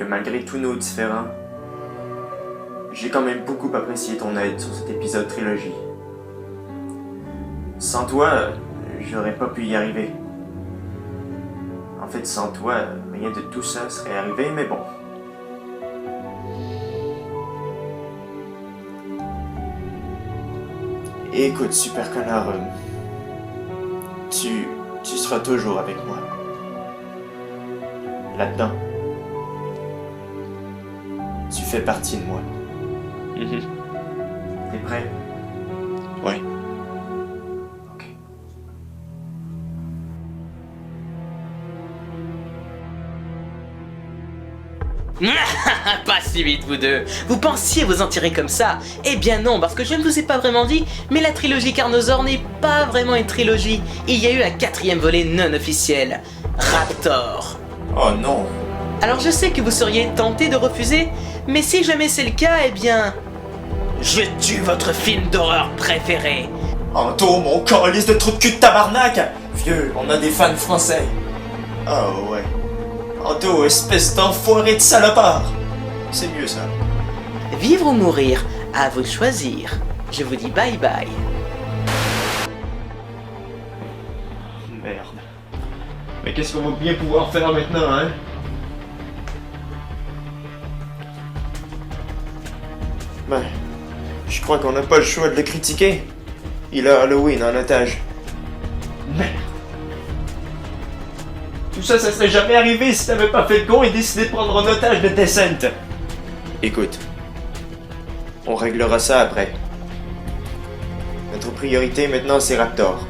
que malgré tous nos différends, j'ai quand même beaucoup apprécié ton aide sur cet épisode trilogie. Sans toi, j'aurais pas pu y arriver. En fait, sans toi, rien de tout ça serait arrivé, mais bon. Et écoute, Super Connard, tu seras toujours avec moi. Là-dedans. Tu fais partie de moi. T'es prêt? Ouais. Ok. Pas si vite, vous deux. Vous pensiez vous en tirer comme ça? Eh bien non, parce que je ne vous ai pas vraiment dit, mais la trilogie Carnosaur n'est pas vraiment une trilogie. Il y a eu un 4e volet non officiel, Raptor. Oh non. Alors je sais que vous seriez tenté de refuser, mais si jamais c'est le cas, eh bien... Je tue votre film d'horreur préféré. Anto, mon calice de trou de cul de tabarnak! Vieux, on a des fans français. Oh ouais. Anto, espèce d'enfoiré de salopard! C'est mieux ça. Vivre ou mourir, à vous de choisir. Je vous dis bye bye. Merde. Mais qu'est-ce qu'on va bien pouvoir faire maintenant, hein? Ben, je crois qu'on n'a pas le choix de le critiquer. Il a Halloween en otage. Merde. Tout ça, ça serait jamais arrivé si t'avais pas fait le con et décidé de prendre en otage de Descent. Écoute, on réglera ça après. Notre priorité maintenant, c'est Raptor.